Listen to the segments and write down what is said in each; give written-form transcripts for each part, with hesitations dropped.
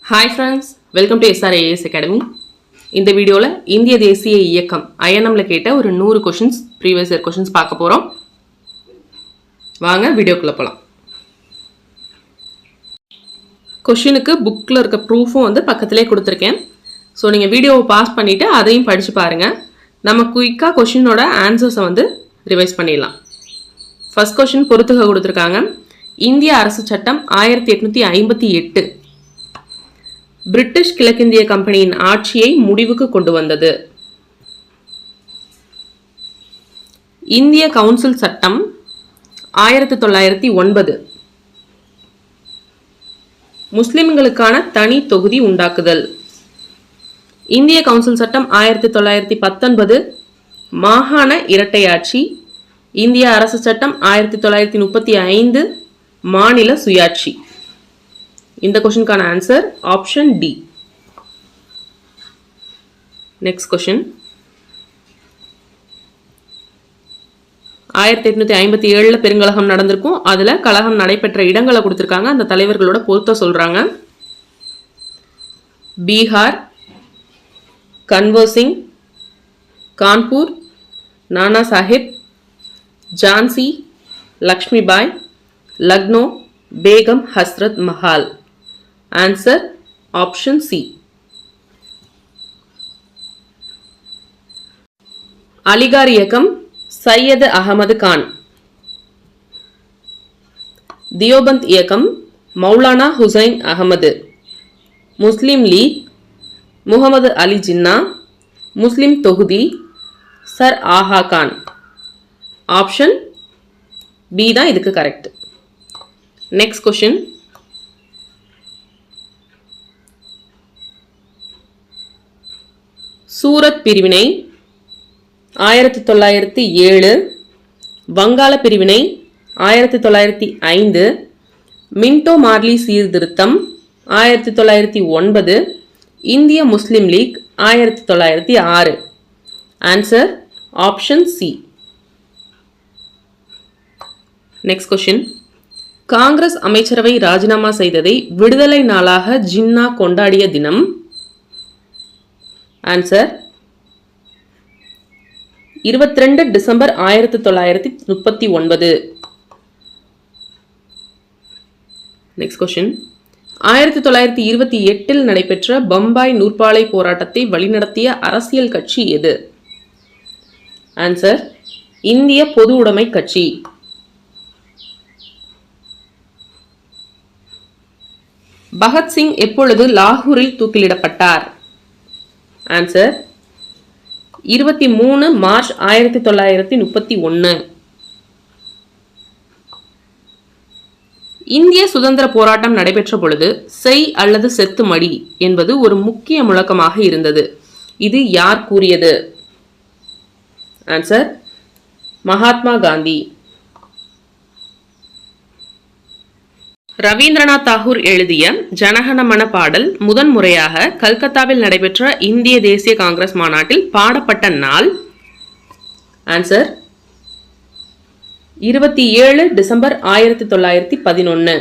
Hi friends, welcome to SRAS Academy. இந்த வீடியோல இந்திய தேசிய இயக்கம் INM ல கேட்ட ஒரு 100 क्वेश्चंस previous year questions பார்க்க போறோம். வாங்க வீடியோக்குள்ள போலாம். क्वेश्चनக்கு புக்ல இருக்க ப்ரூஃபும் வந்து பக்கத்திலே கொடுத்திருக்கேன். சோ நீங்க வீடியோவை பாஸ் பண்ணிட்டு அதையும் படிச்சு பாருங்க. நம்ம குயிக்கா क्वेश्चनோட ஆன்சர்ஸை வந்து ரிவைஸ் பண்ணிடலாம். ஃபர்ஸ்ட் क्वेश्चन பொறுத்துக கொடுத்திருக்காங்க. இந்திய அரசு சட்டம் 1858 பிரிட்டிஷ் கிழக்கிந்திய கம்பெனியின் ஆட்சியை முடிவுக்கு கொண்டு வந்தது. இந்திய கவுன்சில் சட்டம் 1909 முஸ்லிம்களுக்கான தனி தொகுதி உண்டாக்குதல். இந்திய கவுன்சில் சட்டம் 1919 மாகாண இரட்டையாட்சி. இந்திய அரசு சட்டம் 1935 மாநில சுயாட்சி. இந்த क्वेश्चनக்கான answer option D. Next question 1857 பெருங்கலகம் நடந்திருக்கும். அதுல கலகம் நடைபெற்ற இடங்களை கொடுத்திருக்காங்க. அந்த தலைவர்களோட பொறுத்த சொல்றாங்க. Bihar, Kanwar Singh, Kanpur, Nana Sahib, Jhansi, Lakshmibai, Lucknow, Begum Hazrat Mahal. Answer option C. Aligarh இயக்கம் சையது அகமது கான். தியோபந்த் இயக்கம் மௌலானா ஹுசைன் அகமது. முஸ்லிம் லீக் முகமது அலி ஜின்னா. முஸ்லிம் தொகுதி சர் ஆஹா கான். ஆப்ஷன் பி தான் இதுக்கு கரெக்ட். நெக்ஸ்ட் क्वेश्चन சூரத் பிரிவினை 1907, வங்காள பிரிவினை 1905, மின்டோ மார்லி சீர்திருத்தம் 1909, இந்திய Muslim League 1906. Answer option C. Next question Congress அமைச்சரவை ராஜினாமா செய்ததை விடுதலை நாளாக ஜின்னா கொண்டாடிய தினம். Answer 22 December 1939. நெக்ஸ்ட் क्वेश्चन 1928 நடைபெற்ற பம்பாய் நூற்பாலை போராட்டத்தை வழிநடத்திய அரசியல் கட்சி எது? ஆன்சர் இந்திய பொது உடைமை கட்சி. பகத்சிங் எப்பொழுது லாகூரில் தூக்கிலிடப்பட்டார்? Answer 23 March 1931. இந்திய சுதந்திர போராட்டம் நடைபெற்ற பொழுது செய் அல்லது செத்து மடி என்பது ஒரு முக்கிய முழக்கமாக இருந்தது. இது யார் கூறியது? ஆன்சர் மகாத்மா காந்தி. ரவீந்திரநாத் தாகூர் எழுதிய ஜனகணமன பாடல் முதன்முறையாக கல்கத்தாவில் நடைபெற்ற இந்திய தேசிய காங்கிரஸ் மாநாட்டில் பாடப்பட்ட நாள். Answer 27 December 1911.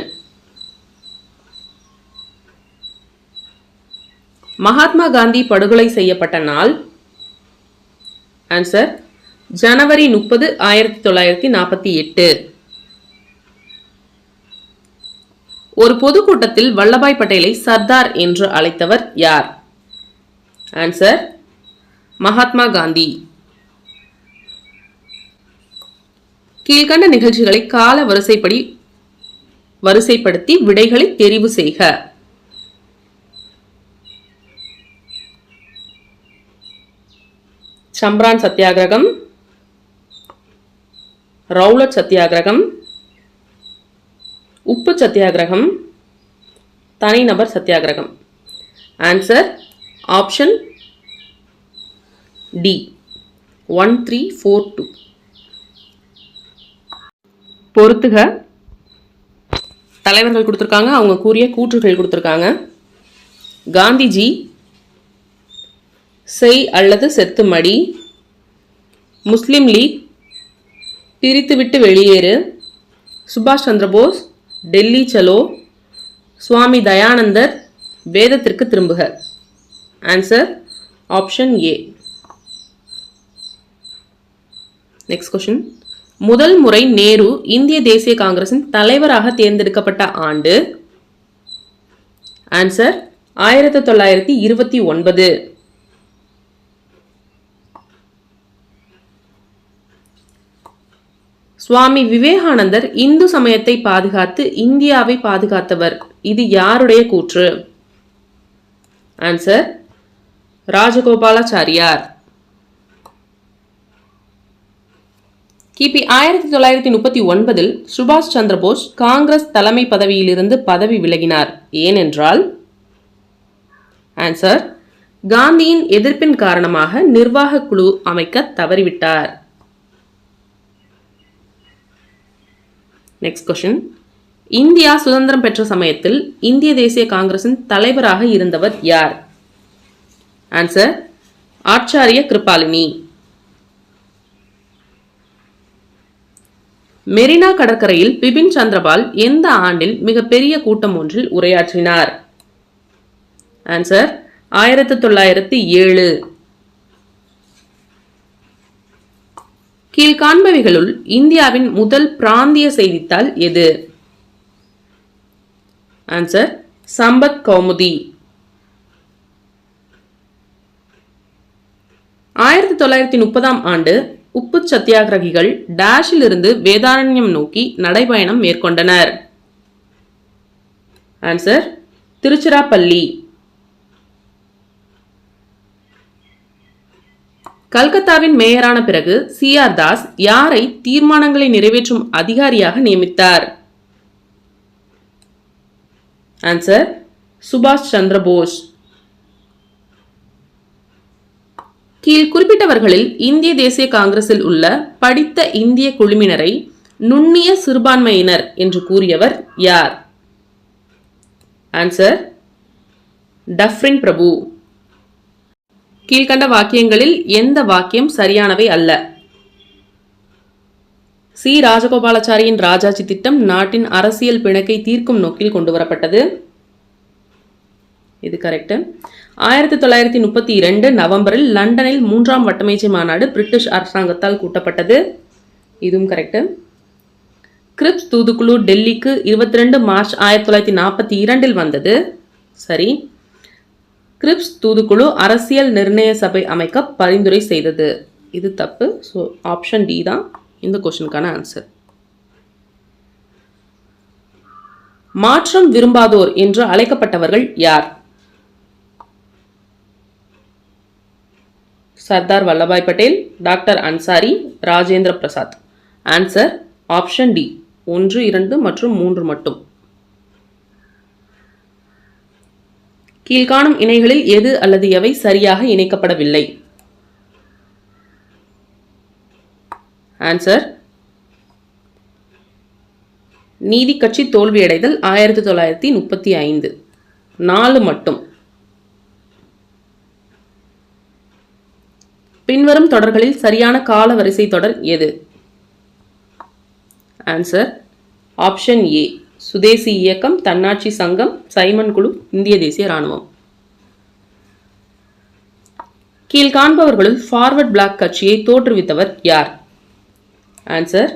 மகாத்மா காந்தி படுகொலை செய்யப்பட்ட நாள். ஆன்சர் ஜனவரி 30, 1948. ஒரு பொதுக்கூட்டத்தில் வல்லபாய் பட்டேலை சர்தார் என்று அழைத்தவர் யார்? ஆன்சர் மகாத்மா காந்தி. கீழ்கண்ட நிகழ்ச்சிகளை கால வரிசைப்படுத்தி விடைகளை தெரிவு செய்க. சம்ரான் சத்தியாகிரகம், ரவுலட் சத்தியாகிரகம், உப்பு சத்தியாகிரகம், தனிநபர் சத்தியாகிரகம். Answer option D 1342. பொறுத்துக தலைவர்கள் கொடுத்திருக்காங்க. அவங்க கூறிய கூற்றுகள் கொடுத்திருக்காங்க. காந்திஜி செய் அல்லது செத்து மடி, முஸ்லிம் லீக் பிரித்துவிட்டு வெளியேறு, சுபாஷ் சந்திர போஸ் டெல்லி சலோ, சுவாமி தயானந்தர் வேதத்திற்கு திரும்புக. Answer option A. Next question. முதல் முறை நேரு இந்திய தேசிய காங்கிரசின் தலைவராக தேர்ந்தெடுக்கப்பட்ட ஆண்டு. ஆன்சர் 1929. சுவாமி விவேகானந்தர் இந்து சமயத்தை பாதுகாத்து இந்தியாவை பாதுகாத்தவர். இது யாருடைய கூற்று? ஆன்சர் ராஜகோபாலாச்சாரியார். கிபி 1939 சுபாஷ் சந்திரபோஸ் காங்கிரஸ் தலைமை பதவியிலிருந்து பதவி விலகினார். ஏனென்றால்? ஆன்சர் காந்தியின் எதிர்ப்பின் காரணமாக நிர்வாக குழு அமைக்க தவறிவிட்டார். Next question. இந்தியா சுதந்திரம் பெற்ற சமயத்தில் இந்திய தேசிய காங்கிரசின் தலைவராக இருந்தவர் யார்? ஆன்சர் ஆச்சாரிய கிருபாலினி. மெரினா கடற்கரையில் பிபின் சந்திரபால் எந்த ஆண்டில் மிகப்பெரிய கூட்டம் ஒன்றில் உரையாற்றினார்? ஆன்சர் 1907. கீழ்காண்பவைகளுள் இந்தியாவின் முதல் பிராந்திய செய்தித்தாள் எது? ஆன்சர் சம்பத் கௌமுதி. 1930 ஆண்டு உப்பு சத்தியாகிரகிகள் டேஷில் இருந்து வேதாரண்யம் நோக்கி நடைபயணம் மேற்கொண்டனர். ஆன்சர் திருச்சிராப்பள்ளி. கல்கத்தாவின் மேயரான பிறகு CR தாஸ் யாரை தீர்மானங்களை நிறைவேற்றும் அதிகாரியாக நியமித்தார்? ஆன்சர் சுபாஷ் சந்திரபோஸ். கீழ் குறிப்பிட்டவர்களில் இந்திய தேசிய காங்கிரஸில் உள்ள படித்த இந்திய குழுமினரை நுண்ணிய சிறுபான்மையினர் என்று கூறியவர் யார்? ஆன்சர் டஃப்ரின் பிரபு. கீழ்கண்ட வாக்கியங்களில் எந்த வாக்கியம் சரியானவை அல்ல? சி. ராஜகோபாலாச்சாரியின் ராஜாஜி திட்டம் நாட்டின் அரசியல் பிணக்கை தீர்க்கும் நோக்கில் கொண்டுவரப்பட்டது. இது கரெக்ட். 1932 நவம்பரில் லண்டனில் 3ஆம் வட்டமேஜை மாநாடு பிரிட்டிஷ் அரசாங்கத்தால் கூட்டப்பட்டது. இதுவும் கரெக்ட். கிரிப்ஸ் தூதுக்குழு டெல்லிக்கு 22 மார்ச் 1942 வந்தது. சரி. கிரிப்ஸ் தூதுக்குழு அரசியல் நிர்ணய சபை அமைக்க பரிந்துரை செய்தது. இது தப்பு. ஸோ ஆப்ஷன் டி தான் இந்த கொஸ்டினுக்கான ஆன்சர். மாற்றம் விரும்பாதோர் என்று அழைக்கப்பட்டவர்கள் யார்? Sardar Vallabhbhai Patel, doctor Ansari, Rajendra Prasad. Answer option D 1, 2 மற்றும் 3 மட்டும். கீழ்காணும் இணைகளில் எது அல்லது எவை சரியாக இணைக்கப்படவில்லை? ஆன்சர் நீதி கட்சி தோல்வியடைதல் 1935. 4 மட்டும். பின்வரும் தொடர்களில் சரியான கால வரிசை தொடர் எது? ஆன்சர் ஆப்ஷன் ஏ சுதேசி இயக்கம், தன்னாட்சி சங்கம், சைமன் குழு, இந்திய தேசிய ராணுவம். கீழ்காண்பவர்களுள் ஃபார்வர்ட் பிளாக் கட்சியை தோற்றுவித்தவர் யார்? ஆன்சர்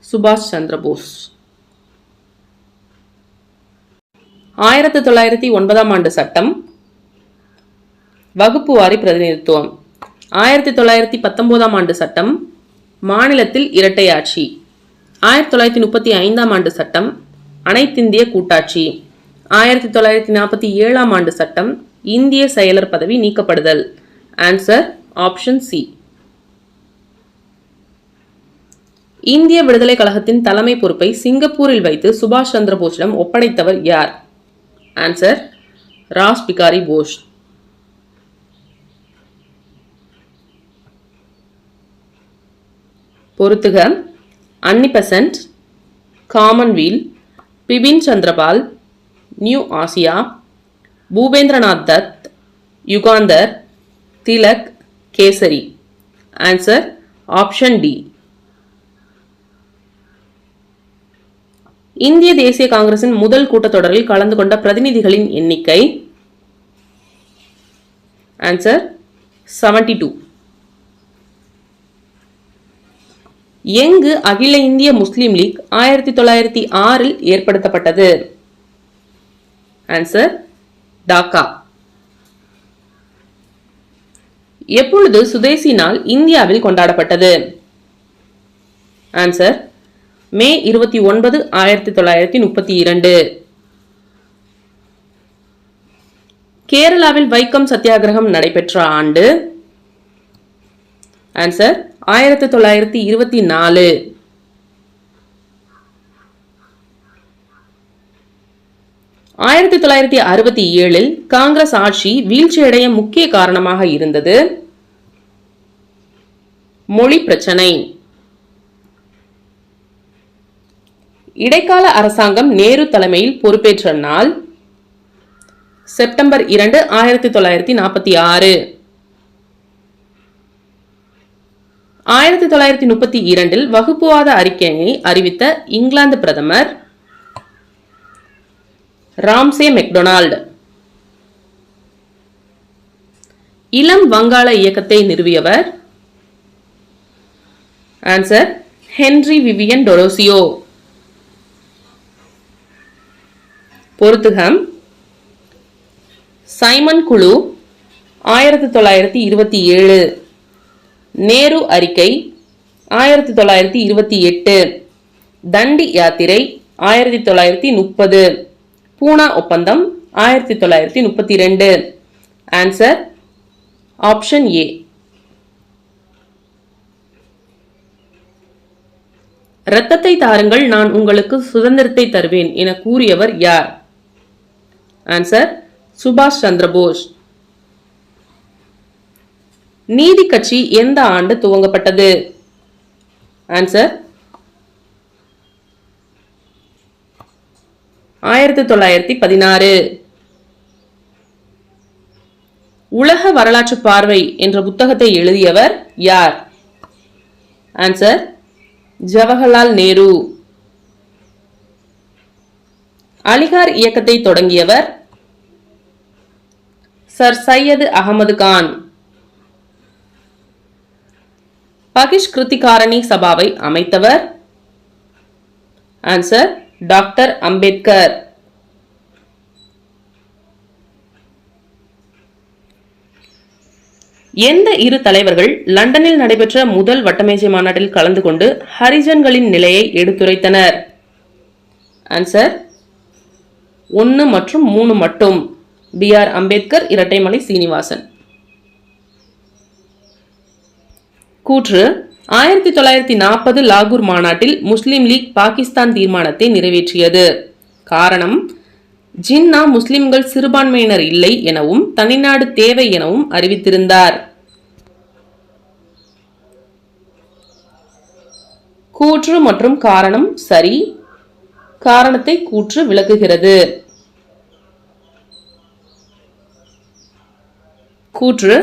சுபாஷ் சந்திரபோஸ். 1909 ஆண்டு சட்டம். வகுப்பு வாரி பிரதிநிதித்துவம். 1919 ஆண்டு சட்டம் மாநிலத்தில் இரட்டை ஆட்சி. 1935 ஆண்டு சட்டம் அனைத்திந்திய கூட்டாட்சி. 1947 ஆண்டு சட்டம் இந்திய செயலர் பதவி நீக்கப்படுதல். Answer option C. இந்திய விடுதலை கழகத்தின் தலைமை பொறுப்பை சிங்கப்பூரில் வைத்து சுபாஷ் சந்திர போஸிடம் ஒப்படைத்தவர் யார்? ஆன்சர் ராஸ் பிகாரி போஸ். பொறுத்துக. Annie Besant, Commonweal, Bipin Chandrapal, New Asia, Bhupendranath Dutt, Yugantar, Tilak, Kesari. Answer option D. இந்திய தேசிய காங்கிரசின் முதல் கூட்டத்தொடரில் கலந்து கொண்ட பிரதிநிதிகளின் எண்ணிக்கை? ஆன்சர் 72. எங்கு அகில இந்திய முஸ்லிம் லீக் 1906இல் ஏற்படுத்தப்பட்டது? ஆன்சர் டாக்கா. எப்பொழுது சுதேசி நாள் இந்தியாவில் கொண்டாடப்பட்டது? ஆன்சர் மே 29, 1932. கேரளாவில் வைக்கம் சத்தியாகிரகம் நடைபெற்ற ஆண்டு? ஆன்சர் 1924. ஆயிரத்தி 1967 காங்கிரஸ் ஆட்சி வீழ்ச்சியடைய முக்கிய காரணமாக இருந்தது? மொழி பிரச்சனை. இடைக்கால அரசாங்கம் நேரு தலைமையில் பொறுப்பேற்ற நாள்? செப்டம்பர் 2, 1946. 1932 வகுப்புவாத அறிக்கையை அறிவித்த இங்கிலாந்து பிரதமர்? Ramsay MacDonald. இளம் வங்காள இயக்கத்தை நிறுவியவர்? Answer Henry Vivian Derozio. பொருத்துகம். சைமன் குழு 1927. நேரு அறிக்கை 1928. தண்டி யாத்திரை 1930. பூனா ஒப்பந்தம் 1932. ஆன்சர் ஆப்ஷன் ஏ. இரத்தத்தை தாருங்கள், நான் உங்களுக்கு சுதந்திரத்தை தருவேன் என கூறியவர் யார்? ஆன்சர் சுபாஷ் சந்திரபோஸ். நீதி கட்சி எந்த ஆண்டு துவங்கப்பட்டது? ஆன்சர் 1916. உலக வரலாற்று பார்வை என்ற புத்தகத்தை எழுதியவர் யார்? ஆன்சர் ஜவஹர்லால் நேரு. அலிகார் இயக்கத்தை தொடங்கியவர்? சர் சையது அகமது கான். பகிஷ்கிருதிகாரணி சபாவை அமைத்தவர்? Answer doctor Ambedkar. எந்த இரு தலைவர்கள் லண்டனில் நடைபெற்ற முதல் வட்டமேஜை மாநாட்டில் கலந்து கொண்டு ஹரிஜன்களின் நிலையை எடுத்துரைத்தனர்? ஆன்சர் 1 மற்றும் 3 மட்டும். B.R. அம்பேத்கர், இரட்டைமலை சீனிவாசன். கூற்று. 1940 லாகூர் மாநாட்டில் முஸ்லிம் லீக் பாகிஸ்தான் தீர்மானத்தை நிறைவேற்றியது. காரணம், ஜின்னா முஸ்லிம்கள் சிறுபான்மையினர் இல்லை எனவும் தனிநாடு தேவை எனவும் அறிவித்திருந்தார். கூற்று மற்றும் காரணம் சரி. காரணத்தை கூற்று விளக்குகிறது. கூற்று.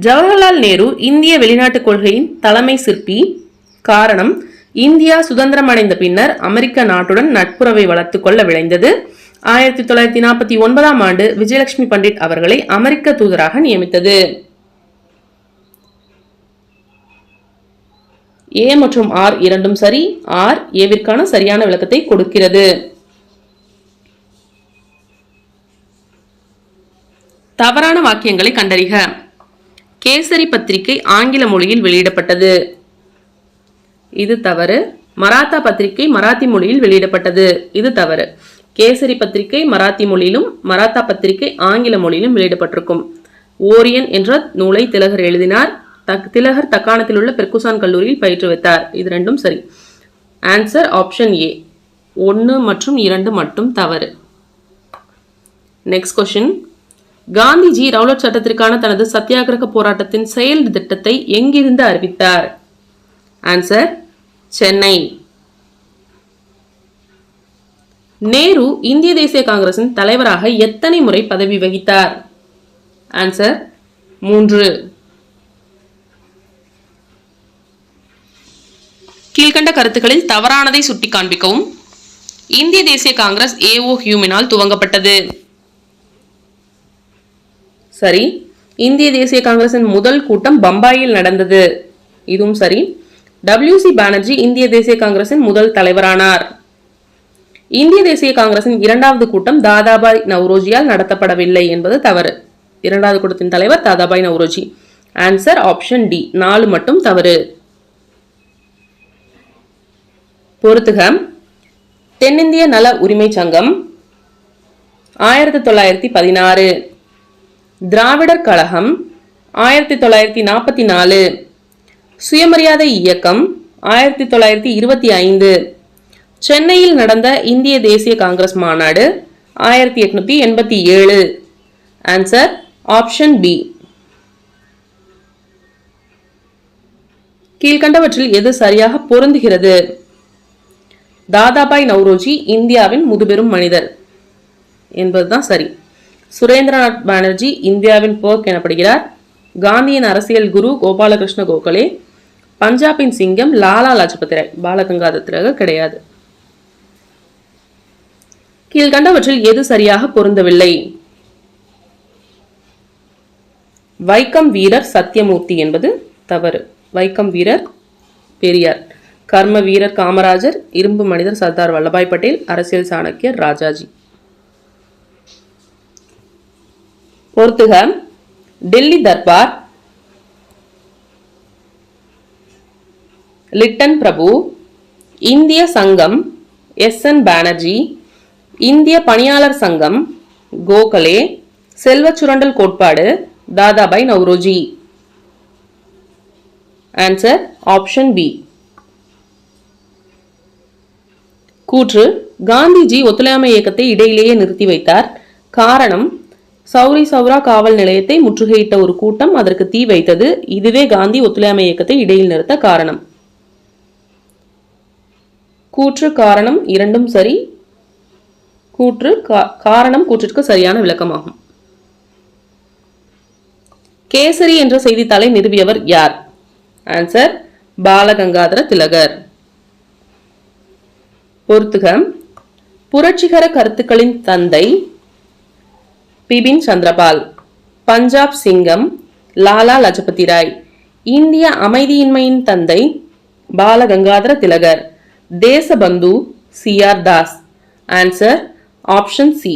ஜவஹர்லால் நேரு இந்திய வெளிநாட்டு கொள்கையின் தலைமை சிற்பி. காரணம், இந்தியா சுதந்திரம் அடைந்த பின்னர் அமெரிக்க நாட்டுடன் நட்புறவை வளர்த்துக் கொள்ள விளைந்தது. 1949 ஆண்டு விஜயலட்சுமி பண்டிட் அவர்களை அமெரிக்க தூதராக நியமித்தது. ஏ மற்றும் ஆர் இரண்டும் சரி. ஆர் ஏவிற்கான சரியான விளக்கத்தை கொடுக்கிறது. தவறான வாக்கியங்களை கண்டறிக. கேசரி பத்திரிகை ஆங்கில மொழியில் வெளியிடப்பட்டது. இது தவறு. மராத்தா பத்திரிகை மராத்தி மொழியில் வெளியிடப்பட்டது. இது தவறு. கேசரி பத்திரிகை மராத்தி மொழியிலும் மராத்தா பத்திரிகை ஆங்கில மொழியிலும் வெளியிடப்பட்டிருக்கும். ஓரியன் என்ற நூலை திலகர் எழுதினார். திலகர் தக்காணத்தில் உள்ள பெர்குசான் கல்லூரியில் பயிற்றுவித்தார். இது ரெண்டும் சரி. ஆன்சர் ஆப்ஷன் ஏ. 1 மற்றும் 2 மட்டும் தவறு. Next question. காந்திஜி ரவுலட் சட்டத்திற்கான தனது சத்தியாகிரக போராட்டத்தின் செயல் திட்டத்தை எங்கிருந்து அறிவித்தார்? ஆன்சர் சென்னை. நேரு இந்திய தேசிய காங்கிரசின் தலைவராக எத்தனை முறை பதவி வகித்தார்? ஆன்சர் 3. கீழ்கண்ட கருத்துக்களில் தவறானதை சுட்டி காண்பிக்கவும். இந்திய தேசிய காங்கிரஸ் ஏஓ ஹியூமினால் துவங்கப்பட்டது. சரி. இந்திய தேசிய காங்கிரசின் முதல் கூட்டம் பம்பாயில் நடந்தது. இதுவும் சரி. WC பானர்ஜி இந்திய தேசிய காங்கிரசின் முதல் தலைவரானார். இந்திய தேசிய காங்கிரசின் இரண்டாவது கூட்டம் தாதாபாய் நவ்ரோஜியால் நடத்தப்படவில்லை என்பது தவறு. இரண்டாவது கூட்டத்தின் தலைவர் Dadabhai Naoroji. Answer option D. 4 மட்டும் தவறு. பொறுத்துக. தென்னிந்திய நல உரிமை சங்கம் 1916, திராவிடர் கழகம் 1944, சுயமரியாதை இயக்கம் 1925, சென்னையில் நடந்த இந்திய தேசிய காங்கிரஸ் மாநாடு 1887. Answer option B. கீழ்கண்டவற்றில் எது சரியாக பொருந்துகிறது? தாதாபாய் நவ்ரோஜி இந்தியாவின் முதுபெரும் மனிதர் என்பதுதான் சரி. சுரேந்திரநாத் பானர்ஜி இந்தியாவின் போர்க் எனப்படுகிறார். காந்தியின் அரசியல் குரு கோபாலகிருஷ்ண கோகலே. பஞ்சாபின் சிங்கம் லாலா லஜபதி ராய். பாலகங்காதர திலகர் கிடையாது. கீழ்கண்டவற்றில் எது சரியாக பொருந்தவில்லை? வைக்கம் வீரர் சத்தியமூர்த்தி என்பது தவறு. வைக்கம் வீரர் பெரியார். கர்ம வீரர் காமராஜர். இரும்பு மனிதர் சர்தார் வல்லபாய் பட்டேல். அரசியல் சாணக்கியர் ராஜாஜி. பொறுத்துக. டெல்லி தர்பார், லிட்டன் பிரபு, இந்திய சங்கம் SN பானர்ஜி, இந்திய பணியாளர் சங்கம் கோகலே, செல்வச் சுரண்டல் கோட்பாடு Dadabhai Naoroji. Answer option B. கூற்று. காந்திஜி ஒத்துழையாமை இயக்கத்தை இடையிலேயே நிறுத்தி வைத்தார். காரணம், சௌரி சௌரா காவல் நிலையத்தை முற்றுகையிட்ட ஒரு கூட்டம் அதற்கு தீ வைத்தது. இதுவே காந்தி ஒத்துழையாமை இயக்கத்தை இடையில் நிறுத்த காரணம். கூற்று காரணம் இரண்டும் சரி. கூற்று காரணம் கூற்றிற்கு சரியான விளக்கமாகும். கேசரி என்ற செய்தித்தாளை நிறுவியவர் யார்? ஆன்சர் பாலகங்காதர திலகர். பொறுத்துக. புரட்சிகர கருத்துக்களின் தந்தை பிபின் சந்திரபால். பஞ்சாப் சிங்கம் லாலா லஜபதி ராய். இந்திய அமைதியின்மையின் தந்தை பாலகங்காதர திலகர். Deshbandhu CR Das. Answer option C.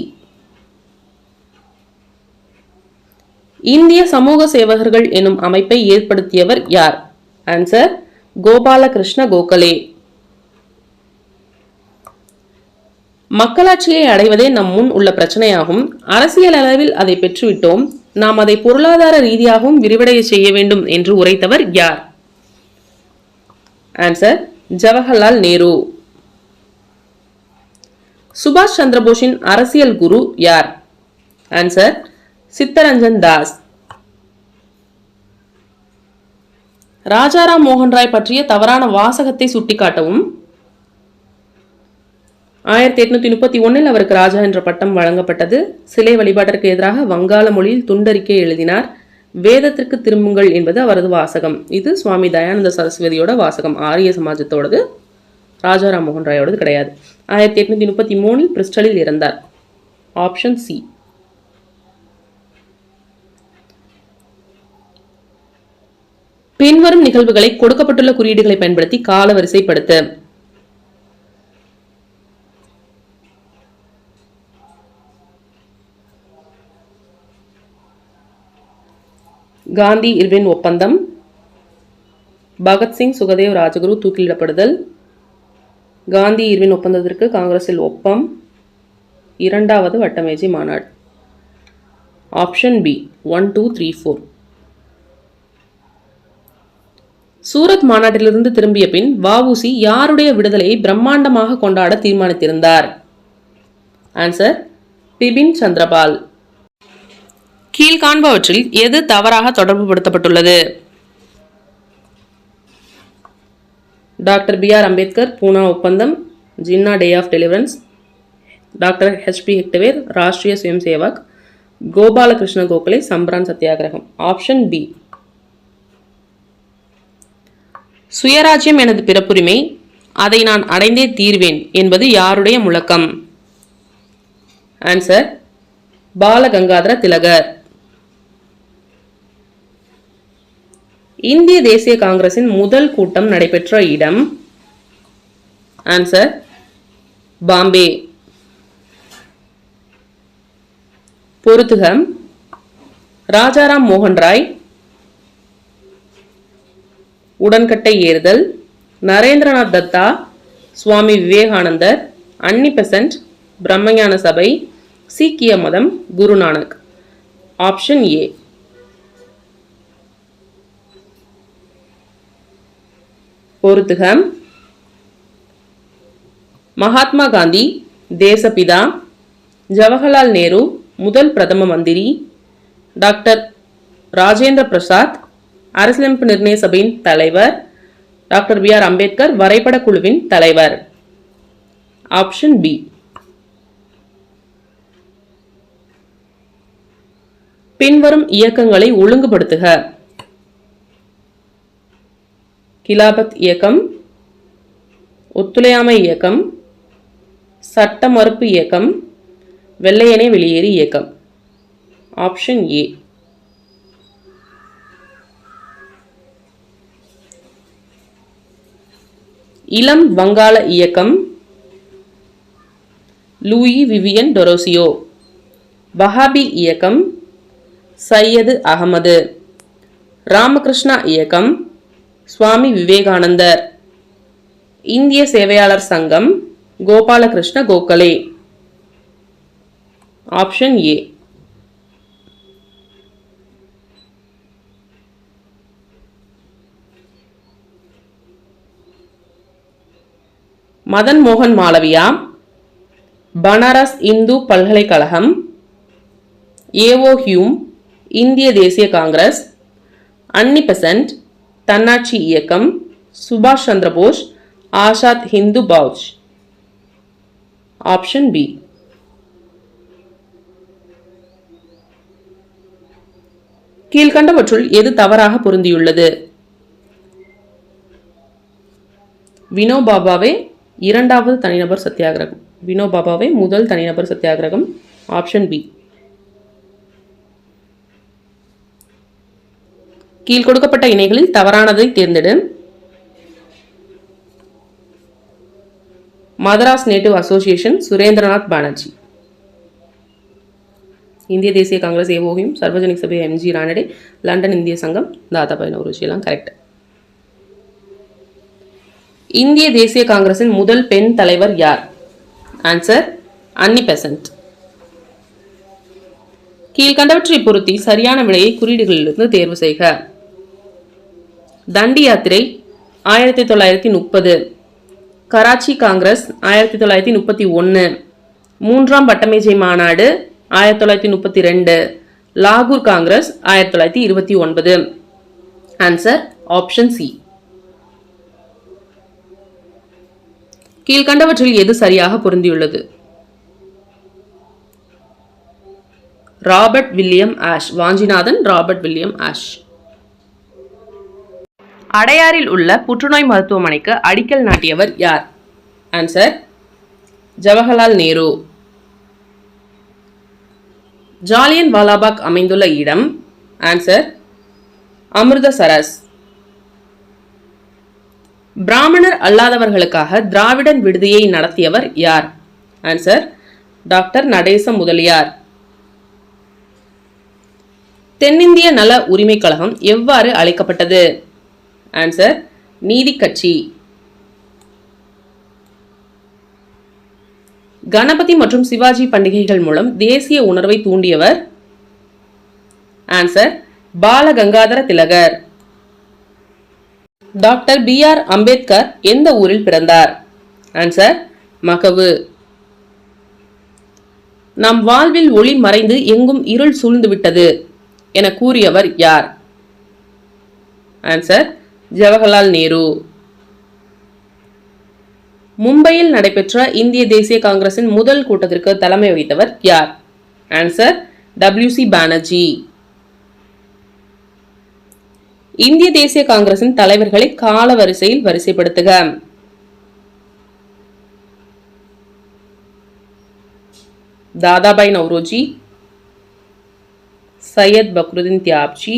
இந்திய சமூக சேவகர்கள் எனும் அமைப்பை ஏற்படுத்தியவர் யார்? ஆன்சர் கோபாலகிருஷ்ண கோகலே. மக்களாட்சியை அடைவதே நம் முன் உள்ள பிரச்சனையாகும். அரசியல் அளவில் அதை பெற்றுவிட்டோம். நாம் அதை பொருளாதார ரீதியாகவும் விரிவடைய செய்ய வேண்டும் என்று உரைத்தவர் யார்? ஆன்சர் ஜவஹர்லால் நேரு. சுபாஷ் சந்திரபோஸின் அரசியல் குரு யார்? ஆன்சர் சித்தரஞ்சன் தாஸ். ராஜாராம் மோகன் ராய் பற்றிய தவறான வாசகத்தை சுட்டிக்காட்டவும். 1831 அவருக்கு ராஜா என்ற பட்டம் வழங்கப்பட்டது. சிலை வழிபாட்டிற்கு எதிராக வங்காள மொழியில் துண்டறிக்கை எழுதினார். வேதத்திற்கு திரும்புங்கள் என்பது அவரது வாசகம். இது சுவாமி தயானந்த சரஸ்வதியோட வாசகம். ஆரிய சமாஜத்தோடது. ராஜாராம் மோகன் ராயோடது கிடையாது. 1833 பிரிஸ்டலில் இறந்தார். Option C. பின்வரும் நிகழ்வுகளை கொடுக்கப்பட்டுள்ள குறியீடுகளை பயன்படுத்தி காலவரிசைப்படுத்த. காந்தி இர்வின் ஒப்பந்தம், பகத்சிங் சுகதேவ் ராஜகுரு தூக்கிலிடப்படுதல், காந்தி இர்வின் ஒப்பந்தத்திற்கு காங்கிரஸில் ஒப்பம், இரண்டாவது வட்டமேஜை மாநாடு. Option B 1, 2, 3, 4. சூரத் மாநாட்டிலிருந்து திரும்பிய பின் வஉசி யாருடைய விடுதலையை பிரம்மாண்டமாக கொண்டாட தீர்மானித்திருந்தார்? ஆன்சர் பிபின் சந்திரபால். கீழ்காண்பவற்றில் எது தவறாக தொடர்பு படுத்தப்பட்டுள்ளது? டாக்டர் BR அம்பேத்கர் பூனா ஒப்பந்தம், Jinnah day of deliverance, doctor HP ஹெக்டவேர் ராஷ்டிரிய சுயம் சேவக், கோபாலகிருஷ்ண கோகலே சம்பரான் சத்தியாகிரகம். Option B. சுயராஜ்யம் எனது பிறப்புரிமை, அதை நான் அடைந்தே தீர்வேன் என்பது யாருடைய முழக்கம்? ஆன்சர் பாலகங்காதர திலகர். இந்திய தேசிய காங்கிரசின் முதல் கூட்டம் நடைபெற்ற இடம்? ஆன்சர் பாம்பே. பொறுத்துக. ராஜாராம் மோகன் ராய், உடன்கட்டை ஏறுதல், நரேந்திரநாத் தத்தா, சுவாமி விவேகானந்தர், அன்னி பெசன்ட், பிரம்மஞான சபை, சீக்கிய மதம், குருநானக். Option A. பொறுத்துக. மகாத்மா காந்தி தேசபிதா, ஜவஹர்லால் நேரு முதல் பிரதம மந்திரி, டாக்டர் ராஜேந்திர பிரசாத் அரசியலமைப்பு நிர்ணய சபையின் தலைவர், டாக்டர் பி ஆர் அம்பேத்கர் வரைபட குழுவின் தலைவர். Option B. பின்வரும் இயக்கங்களை ஒழுங்குபடுத்துக. கிலாபத் இயக்கம், ஒத்துழையாமை இயக்கம், சட்ட மறுப்பு இயக்கம், வெள்ளையனே வெளியேறு இயக்கம். Option A. இளம் வங்காள இயக்கம், லூயி விவியன் டொரோசியோ. வஹாபி இயக்கம், சையது அகமது. ராமகிருஷ்ணா இயக்கம், சுவாமி விவேகானந்தர். இந்திய சேவையாளர் சங்கம், கோபாலகிருஷ்ண கோகலே. Option A. மதன் மோகன் மாளவியா, பனாரஸ் இந்து பல்கலைக்கழகம், ஏஓ ஹியூம், இந்திய தேசிய காங்கிரஸ், அன்னி பெசன்ட், தன்னாட்சி இயக்கம், சுபாஷ் சந்திரபோஸ், ஆசாத் ஹிந்து பௌஜ். Option B. கீழ்கண்டவற்றுள் எது தவறாக பொருந்தியுள்ளது? வினோபாபாவே இரண்டாவது தனிநபர் சத்தியாகிரகம், வினோபாபாவே முதல் தனிநபர் சத்தியாகிரகம். Option B. கீழ் கொடுக்கப்பட்ட இணைகளில் தவறானதை தேர்ந்தெடு. Madras native association, Surendranath Banerjee. இந்திய தேசிய காங்கிரஸ் ஏஓஹிம், சர்வஜனிக் சபை எம்ஜி ரானடே, லண்டன் இந்திய சங்கம் தாதாபாய் நௌரோஜி. எல்லாம் கரெக்ட். இந்திய தேசிய காங்கிரசின் முதல் பெண் தலைவர் யார்? ஆன்சர் அன்னி பெசன்ட். கீழ்கண்டவற்றை பொருத்தி சரியான விடையை குறியீடுகளிலிருந்து தேர்வு செய்க. தண்டி யாத்திரை 1930, கராச்சி காங்கிரஸ் 1931, மூன்றாம் பட்டமேஜை மாநாடு 1932, லாகூர் காங்கிரஸ் 1929. Answer option C. கீழ்கண்டவற்றில் எது சரியாக பொருந்தியுள்ளது? Robert William Ashe, Vanchinathan Robert William Ashe. அடையாறில் உள்ள புற்றுநோய் மருத்துவமனைக்கு அடிக்கல் நாட்டியவர் யார்? ஆன்சர் ஜவஹர்லால் நேரு. ஜாலியன் வாலாபாக் அமைந்துள்ள இடம்? ஆன்சர் அமிர்தசரஸ். பிராமணர் அல்லாதவர்களுக்காக திராவிடன் விடுதியை நடத்தியவர் யார்? Answer doctor Natesa Mudaliar. தென்னிந்திய நல உரிமை கழகம் எவ்வாறு அழைக்கப்பட்டது? ஆன்சர் நீதி கட்சி. கணபதி மற்றும் சிவாஜி பண்டிகைகள் மூலம் தேசிய உணர்வை தூண்டியவர்? ஆன்சர் பாலகங்காதர திலகர். டாக்டர் பி ஆர் அம்பேத்கர் எந்த ஊரில் பிறந்தார்? ஆன்சர் மகவு. நம் வாழ்வில் ஒளி மறைந்து எங்கும் இருள் சூழ்ந்துவிட்டது என கூறியவர் யார்? ஆன்சர் ஜவஹர்லால் நேரு. மும்பையில் நடைபெற்ற இந்திய தேசிய காங்கிரசின் முதல் கூட்டத்திற்கு தலைமை வகித்தவர் யார்? Answer WC Banerjee. இந்திய தேசிய காங்கிரசின் தலைவர்களை கால வரிசையில் வரிசைப்படுத்துக. Dadabhai Naoroji, Syed Badruddin Tyabji,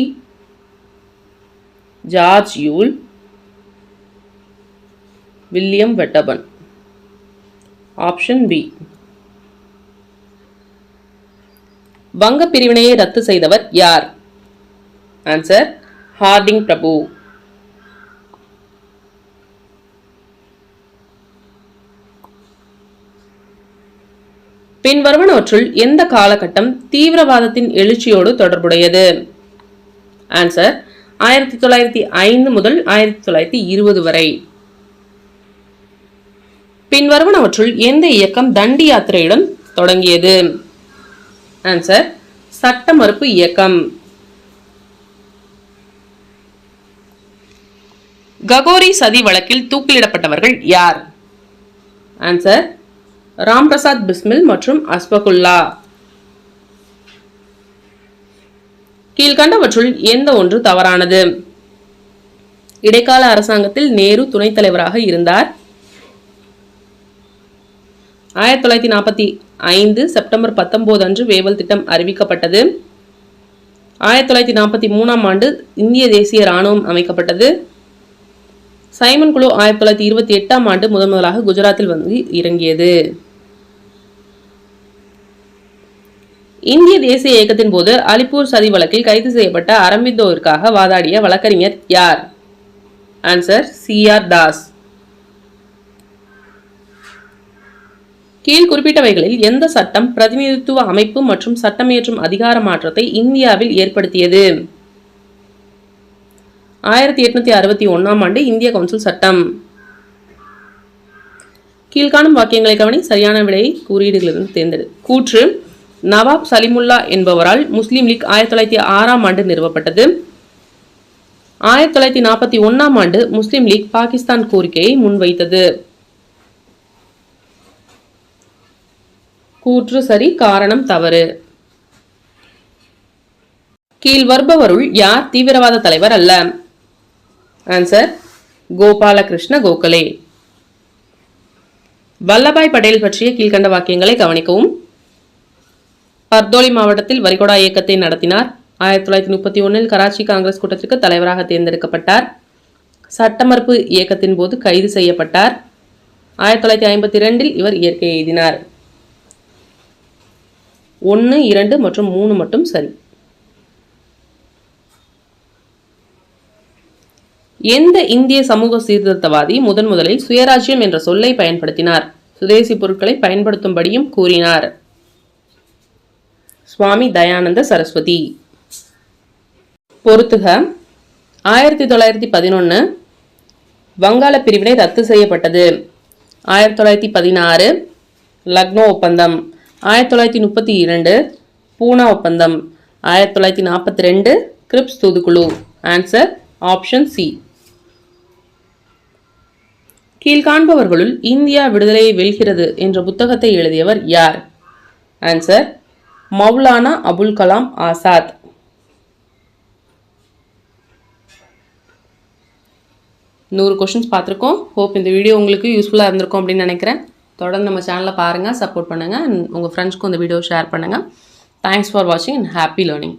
George Yule, William Wedderburn. Option B. வங்க பிரிவினையை ரத்து செய்தவர் யார்? ஆன்சர் ஹார்டிங் பிரபு. பின்வருவனவற்றுள் எந்த காலகட்டம் தீவிரவாதத்தின் எழுச்சியோடு தொடர்புடையது? ஆன்சர் 1905 முதல் 1920 வரை. பின்வருவனவற்றுள் எந்த இயக்கம் தண்டி யாத்திரையுடன் தொடங்கியது? ஆன்சர் சட்ட மறுப்பு இயக்கம். ககோரி சதி வழக்கில் தூக்கிலிடப்பட்டவர்கள் யார்? ஆன்சர் ராம் பிரசாத் பிஸ்மில் மற்றும் அஸ்பகுல்லா. கீழ்கண்டவற்றுள் எந்த ஒன்று தவறானது? இடைக்கால அரசாங்கத்தில் நேரு துணைத் தலைவராக இருந்தார். 1945 செப்டம்பர் 19 அன்று வேவல் திட்டம் அறிவிக்கப்பட்டது. 1943 ஆண்டு இந்திய தேசிய இராணுவம் அமைக்கப்பட்டது. சைமன் குழு 1928 ஆண்டு முதலாக குஜராத்தில் வந்து இறங்கியது. இந்திய தேசிய இயக்கத்தின் போது அலிப்பூர் சதி வழக்கில் கைது செய்யப்பட்ட அரவிந்தோவிற்காக வாதாடிய வழக்கறிஞர் யார்? Answer CR Das. கீழ் குறிப்பிட்டவைகளில் எந்த சட்டம் பிரதிநிதித்துவ அமைப்பு மற்றும் சட்டமியற்றும் அதிகார மாற்றத்தை இந்தியாவில் ஏற்படுத்தியது? 1861 ஆண்டு இந்திய கவுன்சில் சட்டம். கீழ்காணும் வாக்கியங்களை கவனி, சரியான விடையை குறியீடுகளிலிருந்து தேர்ந்தெடு. கூற்று: நவாப் சலிமுல்லா என்பவரால் முஸ்லீம் லீக் 1906 ஆண்டு நிறுவப்பட்டது. 1941 ஆண்டு முஸ்லீம் லீக் பாகிஸ்தான் கோரிக்கையை முன்வைத்தது. கூற்று சரி, காரணம் தவறு. கீழ் வருபவருள் யார் தீவிரவாத தலைவர் அல்ல? ஆன்சர் கோபாலகிருஷ்ண கோகலே. வல்லபாய் பட்டேல் பற்றிய கீழ்கண்ட வாக்கியங்களை கவனிக்கவும். பர்தோலி மாவட்டத்தில் வரிகொடா இயக்கத்தை நடத்தினார். 1931 கராச்சி காங்கிரஸ் கூட்டத்திற்கு தலைவராக தேர்ந்தெடுக்கப்பட்டார். சட்ட மறுப்பு இயக்கத்தின் போது கைது செய்யப்பட்டார். 1952 இவர் இயற்கை எய்தினார். 1, 2 மற்றும் 3 மட்டும் சரி. எந்த இந்திய சமூக சீர்திருத்தவாதி முதலில் சுயராஜ்யம் என்ற சொல்லை பயன்படுத்தினார்? சுதேசி பொருட்களை பயன்படுத்தும்படியும் கூறினார். சுவாமி தயானந்த சரஸ்வதி. பொறுத்துக: 1911 வங்காள பிரிவினை ரத்து செய்யப்பட்டது. 1916 லக்னோ ஒப்பந்தம். 1932 பூனா ஒப்பந்தம். 1942 கிரிப்ஸ் தூதுக்குழு. Answer option C. கீழ்காண்பவர்களுள் இந்தியா விடுதலையை வெல்கிறது என்ற புத்தகத்தை எழுதியவர் யார்? ஆன்சர் மௌலானா அபுல் கலாம் ஆசாத். நூறு கொஸ்டின்ஸ் பார்த்துருக்கோம். ஹோப் இந்த வீடியோ உங்களுக்கு யூஸ்ஃபுல்லாக இருந்திருக்கும் அப்படின்னு நினைக்கிறேன். தொடர்ந்து நம்ம சேனலை பாருங்கள், சப்போர்ட் பண்ணுங்கள், உங்கள் ஃப்ரெண்ட்ஸ்க்கும் இந்த வீடியோ ஷேர் பண்ணுங்கள். தேங்க்ஸ் ஃபார் வாட்சிங் அண்ட் ஹாப்பி லேர்னிங்.